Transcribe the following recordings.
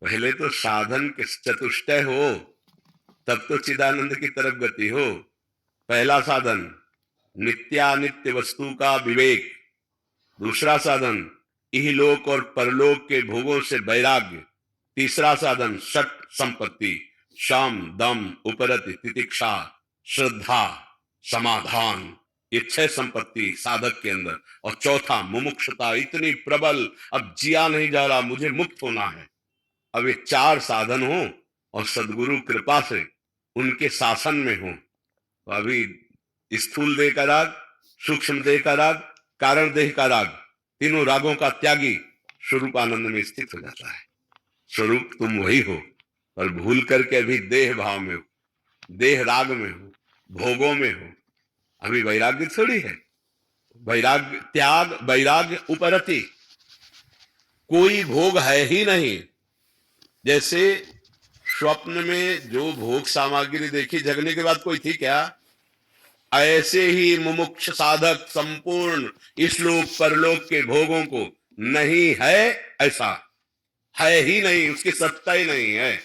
पहले तो साधन के चतुष्टय हो, तब तो चिदानंद की तरफ गति हो। पहला साधन नित्यानित्य वस्तु का विवेक, दूसरा साधन इहलोक और परलोक के भोगों से वैराग्य, तीसरा साधन षट संपत्ति, शम दम उपरति तितिक्षा श्रद्धा समाधान, ये 6 संपत्ति साधक के अंदर। और चौथा मुमुक्षुता, इतनी प्रबल, अब जिया नहीं जा रहा, मुझे मुक्त होना है। अब ये 4 साधन हो और सदगुरु कृपा से उनके शासन में हो, तो अभी स्थूल देह का राग, सूक्ष्म देह का राग, कारण देह का राग, तीनों रागों का त्यागी स्वरूप आनंद में स्थित हो जाता है। स्वरूप तुम वही हो, पर भूल करके अभी देह भाव में हो, देह राग में हो, भोगों में हो। अभी वैराग्य थोड़ी है। वैराग्य त्याग, वैराग्य उपरति, कोई भोग है ही नहीं। जैसे स्वप्न में जो भोग सामग्री देखी, जगने के बाद कोई थी क्या? ऐसे ही मुमुक्ष साधक संपूर्ण इस लोक परलोक के भोगों को नहीं है, ऐसा है ही नहीं, उसकी सत्ता ही नहीं है।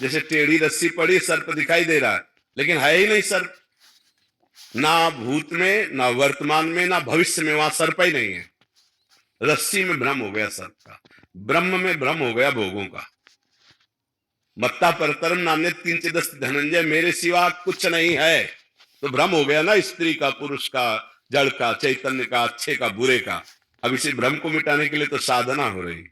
जैसे टेढ़ी रस्सी पड़ी, सर्प दिखाई दे रहा है, लेकिन है ही नहीं सर्प। ना भूत में, ना वर्तमान में, ना भविष्य में, वहां सर्प ही नहीं है। रस्सी में भ्रम हो गया सर्प का, ब्रह्म में भ्रम हो गया भोगों का। मत्ता परतरम नान्यत् किंचिदस्ति धनंजय, मेरे सिवा कुछ नहीं है। तो भ्रम हो गया ना, स्त्री का, पुरुष का, जड़ का, चैतन्य का, अच्छे का, बुरे का। अब इसी भ्रम को मिटाने के लिए तो साधना हो रही।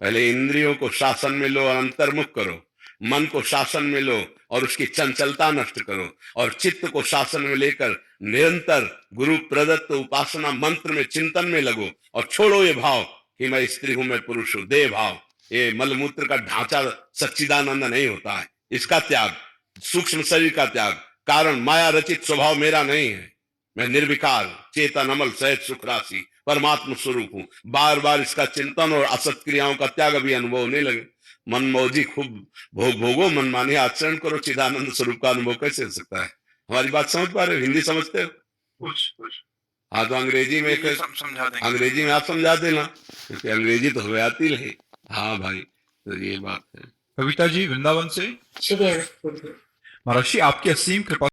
पहले इंद्रियों को शासन में लो और अंतर्मुख करो, मन को शासन में लो और उसकी चंचलता नष्ट करो, और चित्त को शासन में लेकर निरंतर गुरु प्रदत्त उपासना मंत्र में चिंतन में लगो, और छोड़ो ये भाव कि मैं स्त्री हूं, मैं पुरुष हूं। देह भाव, ये मलमूत्र का ढांचा सच्चिदानंद नहीं होता है, इसका त्याग, सूक्ष्म शरीर का त्याग, कारण माया रचित स्वभाव मेरा नहीं है। मैं निर्विकार चेतन अमल सहज सुख राशि परमात्म स्वरूप हूं। बार बार इसका चिंतन और असत क्रियाओं का त्याग अभी अनुभव होने लगे। मनमौजी खूब भोग भोगो, मनमाने आचरण करो, चिदानंद स्वरूप का अनुभव कैसे हो सकता है? हमारी बात समझ पा रहे हो? हिंदी समझते हो? कुछ हाँ, तो अंग्रेजी में समझा देंगे। अंग्रेजी में आप समझा देना, क्योंकि अंग्रेजी तो हमें आती नहीं। हाँ भाई, तो ये बात है। कविता जी वृंदावन से। श्री अनंत। महर्षि, आपकी असीम कृपा